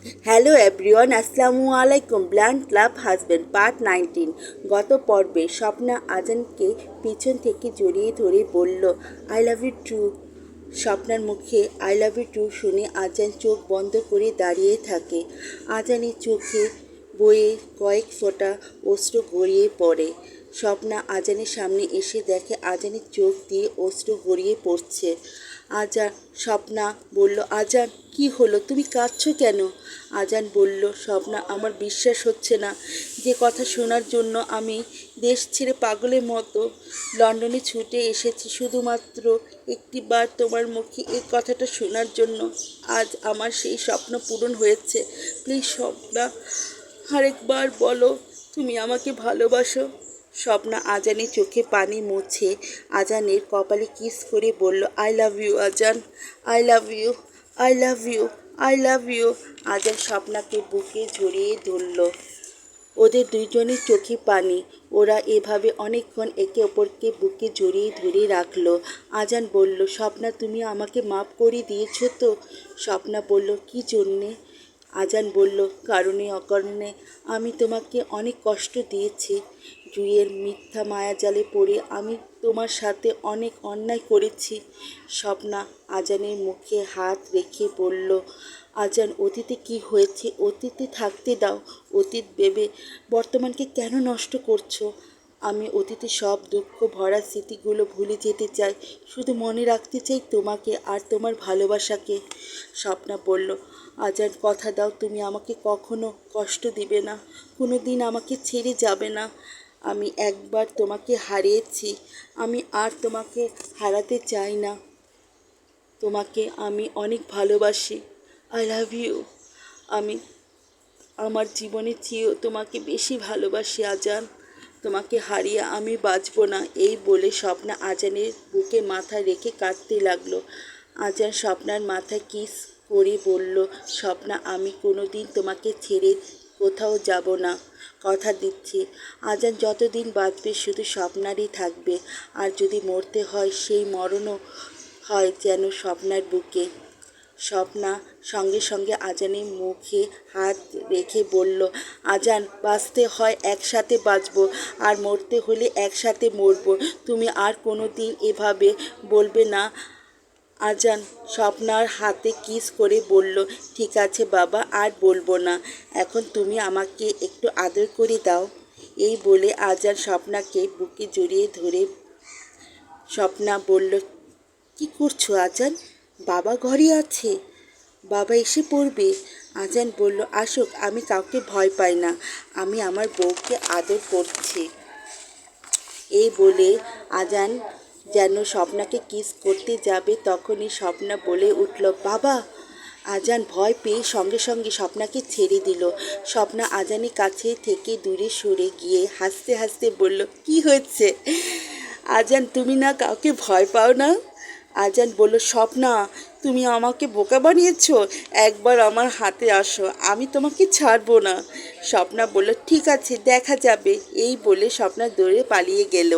Hello everyone, আসসালামু আলাইকুম। Blunt লাভ husband part 19। গত পর্বে স্বপ্না আজানকে পিছন থেকে জড়িয়ে ধরে বলল, আই লাভ ইউ টু। স্বপ্নার মুখে আই লাভ ইউ টু শুনে আজান চোখ বন্ধ করে দাঁড়িয়ে থাকে। আজানের চোখে বয়ে কয়েক ফোঁটা অশ্রু গড়িয়ে পড়ে। স্বপ্না আজানের সামনে এসে দেখে আজানের চোখ দিয়ে অশ্রু গড়িয়ে পড়ছে। স্বপ্না বলল, আজান কি হলো, তুমি কাঁদছো কেন? আজান বলল, স্বপ্না আমার বিশ্বাস হচ্ছে না যে কথা শোনার জন্য আমি দেশ ছেড়ে পাগলের মতো লন্ডনে ছুটে এসেছি শুধুমাত্র একটিবার তোমার মুখে এই কথাটা শোনার জন্য। আজ আমার সেই স্বপ্ন পূরণ হয়েছে। প্লিজ স্বপ্না, আরেকবার বলো তুমি আমাকে ভালোবাসো। স্বপ্না আজানের চোখে পানি মুছে আজানের কপালে কিস করে বলল, I love you Azan, I love you, I love you, I love you. Azan স্বপ্নাকে বুকে জড়িয়ে ধরল। ওদের দুইজনের চোখে পানি। ওরা এভাবে অনেকক্ষণ একে অপরকে বুকে জড়িয়ে ধরে রাখলো। আজান বলল, স্বপ্না তুমি আমাকে মাফ করে দিয়েছো তো? স্বপ্না বলল, কী জন্যে? আজান বলল, কারণে অকারণে আমি তোমাকে অনেক কষ্ট দিয়েছি। জুঁইয়ের মিথ্যা মায়াজালে পড়ে আমি তোমার সাথে অনেক অন্যায় করেছি। স্বপ্না আজানের মুখে হাত রেখে বলল, আজান অতীতে কি হয়েছে অতীতে থাকতে দাও। অতীত ভেবে বর্তমানকে কেন নষ্ট করছো? আমি অতীতে সব দুঃখ ভরা স্মৃতিগুলো ভুলে যেতে চাই, শুধু মনে রাখতে চাই তোমাকে আর তোমার ভালোবাসাকে। স্বপ্না বলল, আজান কথা দাও তুমি আমাকে কখনো কষ্ট দিবে না, কোনো দিন আমাকে ছেড়ে যাবে না। আমি একবার তোমাকে হারিয়েছি, আমি আর তোমাকে হারাতে চাই না। তোমাকে আমি অনেক ভালোবাসি। I love you. আমি আমার জীবনের চেয়েও তোমাকে বেশি ভালোবাসি আজান। তোমাকে হারিয়ে আমি বাঁচব না। এই বলে স্বপ্না আজানের বুকে মাথা রেখে কাঁদতে লাগলো। আজান স্বপ্নার মাথায় কিস করে বলল, স্বপ্না আমি কোনো দিন তোমাকে ছেড়ে কোথাও যাব না, কথা দিচ্ছি। আজান যতদিন বাঁচবে শুধু স্বপ্নারই থাকবে, আর যদি মরতে হয় সেই মরণও হয় যেন স্বপ্নার বুকে। স্বপ্না সঙ্গে সঙ্গে আজানের মুখে হাত রেখে বলল, আজান বাঁচতে হয় একসাথে বাঁচব, আর মরতে হলে একসাথে মরব। তুমি আর কোনো দিন এভাবে বলবে না। আজান স্বপ্নার হাতে কিস করে বলল, ঠিক আছে বাবা, আর বলবো না। এখন তুমি আমাকে একটু আদর করে দাও। এই বলে আজান স্বপ্নাকে বুকে জড়িয়ে ধরে। স্বপ্না বলল, কি করছো আজান? বাবা ঘরে আছে, বাবা এসে পড়বে। আজান বলল, আসুক, আমি কাউকে ভয় পাই না, আমি আমার বউকে আদর করছি। এই বলে আজান যেন স্বপ্নাকে কিস করতে যাবে, তখনই স্বপ্না বলে উঠল, বাবা। আজান ভয় পেয়ে সঙ্গে সঙ্গে স্বপ্নাকে ছেড়ে দিল। স্বপ্না আজানের কাছে থেকে দূরে সরে গিয়ে হাসতে হাসতে বলল, কি হয়েছে আজান, তুমি না কাউকে ভয় পাও না? আজান বলল, স্বপ্না তুমি আমাকে বোকা বানিয়েছ, একবার আমার হাতে আসো, আমি তোমাকে ছাড়বো না। স্বপ্না বলল, ঠিক আছে দেখা যাবে। এই বলে স্বপ্না দৌড়ে পালিয়ে গেল।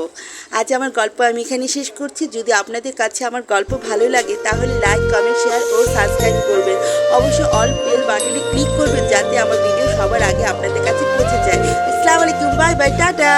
আজ আমার গল্প আমি এখানে শেষ করছি। যদি আপনাদের কাছে আমার গল্প ভালো লাগে তাহলে লাইক, কমেন্ট, শেয়ার ও সাবস্ক্রাইব করবেন। অবশ্যই অল বেল বাটনে ক্লিক করবেন যাতে আমার ভিডিও সবার আগে আপনাদের কাছে পৌঁছে যায়। আসসালামু আলাইকুম, বাই বাই, টাটা।